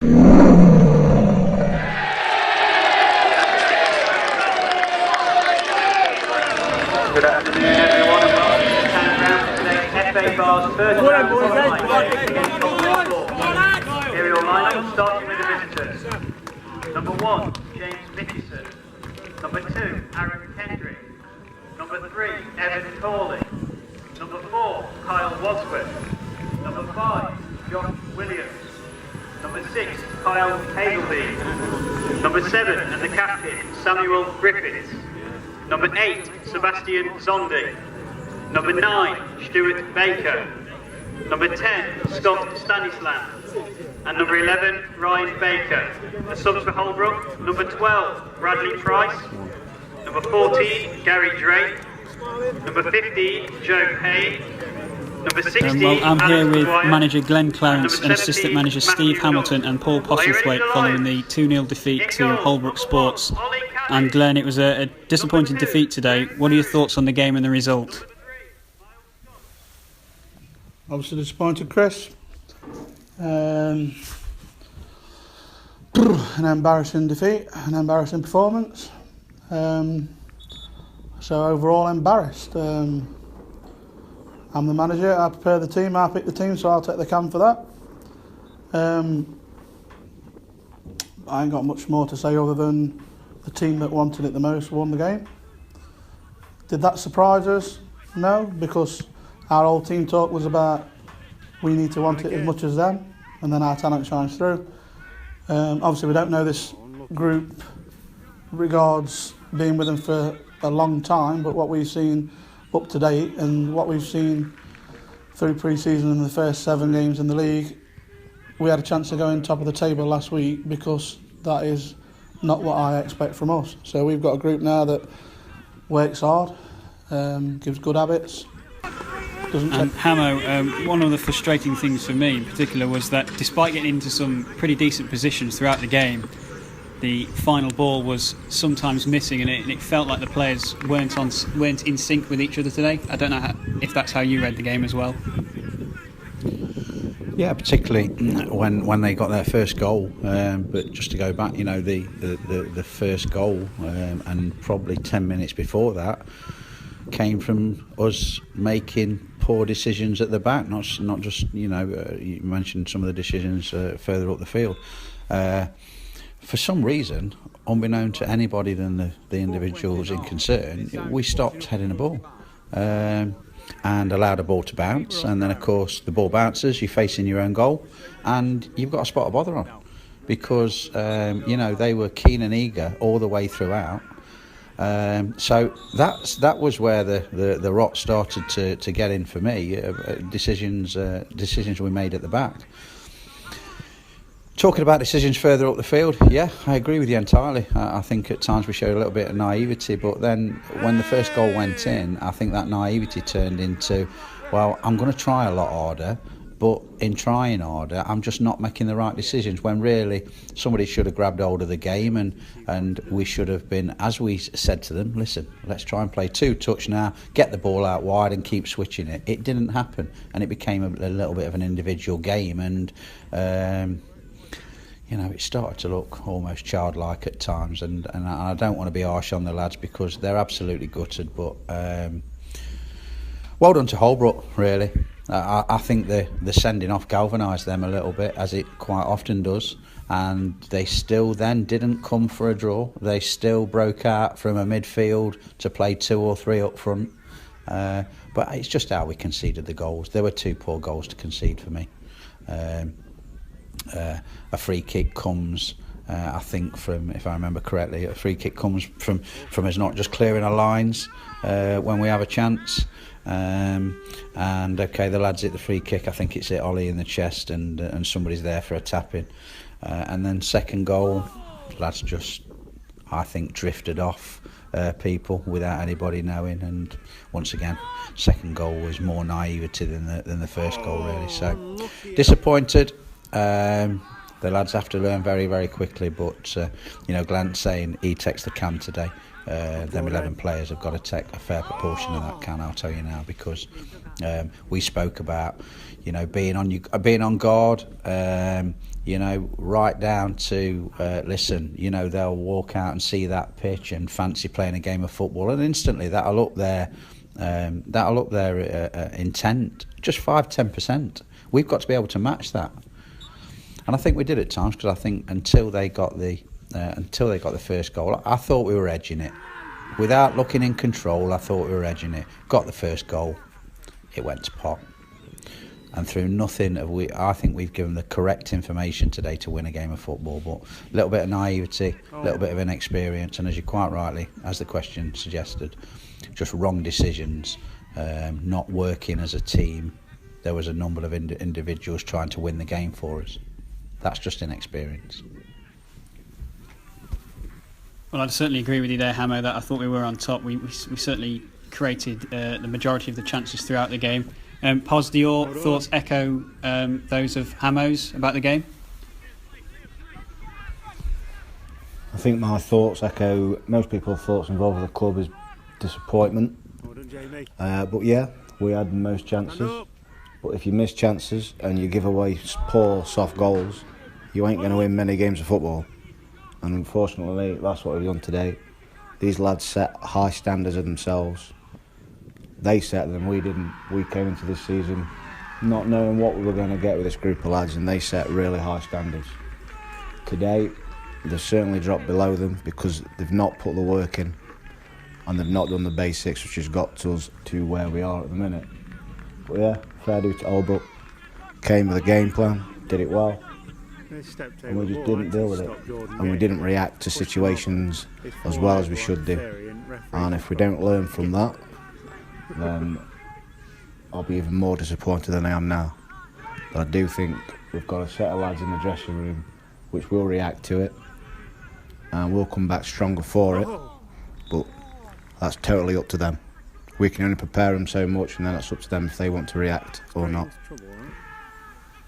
Good afternoon, everyone, and welcome to the 10th round of today's FA Bar's first round qualifying game against Holbrook. Here are your lineups, starting with the visitors. Number 1, James Mitchison. Number 2, Aaron Kendrick. Number 3, Evan Corley. Number 4, Kyle Wadsworth. Number 5, Josh Williams. Number 6, Kyle Hazelby. Number 7, and the captain, Samuel Griffiths. Number 8, Sebastian Zondi. Number 9, Stuart Baker. Number 10, Scott Stanisland. And number 11, Ryan Baker. The subs for Holbrook, number 12, Bradley Price. Number 14, Gary Drake. Number 15, Joe Hay. Number 16, I'm here Alex with Dwyer. manager Glenn Clarence and 17, assistant manager Matthew Steve Hamilton Norton. and Paul Postlethwaite following the 2-0 defeat to Holbrook Sports. And Glenn, it was a disappointing defeat today. What are your thoughts on the game and the result? Obviously disappointed, Chris. An embarrassing defeat, an embarrassing performance. So overall embarrassed. I'm the manager, I prepare the team, I pick the team, so I'll take the cam for that. I ain't got much more to say other than the team that wanted it the most won the game. Did that surprise us? No, because our whole team talk was about we need to want it as much as them, and then our talent shines through. Obviously we don't know this group regards being with them for a long time, but what we've seen up to date and what we've seen through pre-season in the first 7 games in the league, we had a chance of going top of the table last week, because that is not what I expect from us. So we've got a group now that works hard, gives good habits. And Hamo, one of the frustrating things for me in particular was that despite getting into some pretty decent positions throughout the game, the final ball was sometimes missing, and it felt like the players weren't in sync with each other today. I don't know if that's how you read the game as well. Yeah, particularly when they got their first goal. But just to go back, you know, the first goal and probably 10 minutes before that came from us making poor decisions at the back. Not just you know, you mentioned some of the decisions further up the field. For some reason, unbeknown to anybody than the individuals in concern, we stopped heading the ball and allowed a ball to bounce. And then, of course, the ball bounces, you're facing your own goal, and you've got a spot to bother on, because you know, they were keen and eager all the way throughout. So that was where the rot started to get in for me. Decisions we made at the back. Talking about decisions further up the field, yeah, I agree with you entirely. I think at times we showed a little bit of naivety, but then when the first goal went in, I think that naivety turned into, well, I'm going to try a lot harder, but in trying harder, I'm just not making the right decisions, when really somebody should have grabbed hold of the game, and we should have been, as we said to them, listen, let's try and play 2-touch now, get the ball out wide and keep switching it. It didn't happen, and it became a little bit of an individual game, and you know, it started to look almost childlike at times, and I don't want to be harsh on the lads because they're absolutely gutted, but well done to Holbrook, really. I think the sending off galvanised them a little bit, as it quite often does, and they still then didn't come for a draw. They still broke out from a midfield to play 2 or 3 up front, but it's just how we conceded the goals. There were 2 poor goals to concede for me. A free kick comes, I think, from, if I remember correctly, a free kick comes from us not just clearing our lines when we have a chance. And okay, the lads hit the free kick. I think it's hit Ollie in the chest, and somebody's there for a tap-in. And then second goal, lads just, I think, drifted off people without anybody knowing. And once again, second goal was more naivety than the first goal, really. So disappointed. The lads have to learn very, very quickly, but you know, Glenn's saying he takes the can today. Them 11 players have got to take a fair proportion of that can, I'll tell you now, because we spoke about, you know, being on guard, you know, right down to listen, you know, they'll walk out and see that pitch and fancy playing a game of football, and instantly that'll up their intent just 5-10%. We've got to be able to match that, and I think we did at times, because I think until they got the first goal, I thought we were edging it. Without looking in control, I thought we were edging it. Got the first goal, it went to pot. And through nothing, I think we've given the correct information today to win a game of football. But a little bit of naivety, a little bit of inexperience, and as you quite rightly, as the question suggested, just wrong decisions, not working as a team. There was a number of individuals trying to win the game for us. That's just inexperience. Well, I'd certainly agree with you there, Hamo, that I thought we were on top. We certainly created the majority of the chances throughout the game. Pos, do your thoughts echo those of Hamo's about the game? I think my thoughts echo most people's thoughts involved with the club is disappointment. But yeah, we had the most chances. But if you miss chances and you give away poor, soft goals, you ain't going to win many games of football. And unfortunately, that's what we've done today. These lads set high standards of themselves. They set them, we didn't. We came into this season not knowing what we were going to get with this group of lads, and they set really high standards. Today, they've certainly dropped below them because they've not put the work in and they've not done the basics, which has got us to where we are at the minute. But yeah, fair due to Holbrook. Came with a game plan, did it well. And we just didn't deal with it, and we didn't react to situations as well as we should do. And if we don't learn from that, then I'll be even more disappointed than I am now. But I do think we've got a set of lads in the dressing room which will react to it, and we'll come back stronger for it, but that's totally up to them. We can only prepare them so much, and then it's up to them if they want to react or not.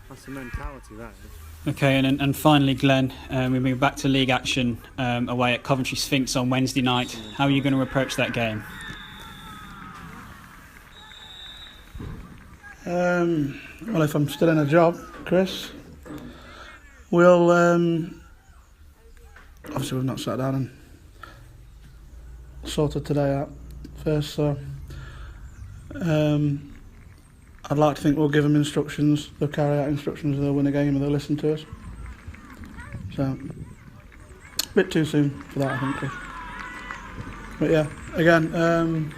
That's the mentality, that is. Okay, and finally, Glenn, we move back to league action away at Coventry Sphinx on Wednesday night. How are you going to approach that game? Well, if I'm still in a job, Chris, we'll obviously we've not sat down and sorted today out first, so I'd like to think we'll give them instructions, they'll carry out instructions, they'll win a game and they'll listen to us. So, a bit too soon for that, I think, Chris. But yeah, again,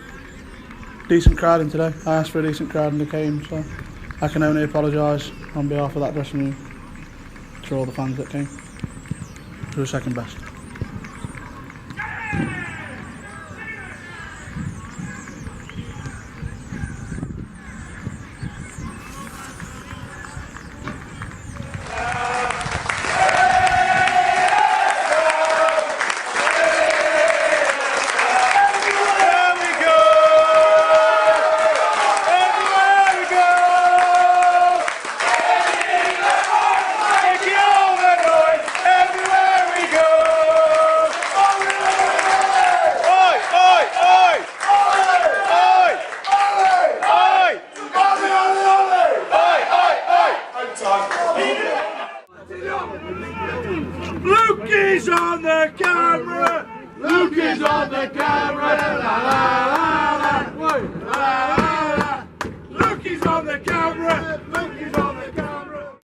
decent crowd in today. I asked for a decent crowd and they came, so I can only apologise on behalf of that dressing room to all the fans that came. We were second best. Luke is on the camera! Luke is on the camera! La la la la! La la la! Luke is on the camera! Luke is on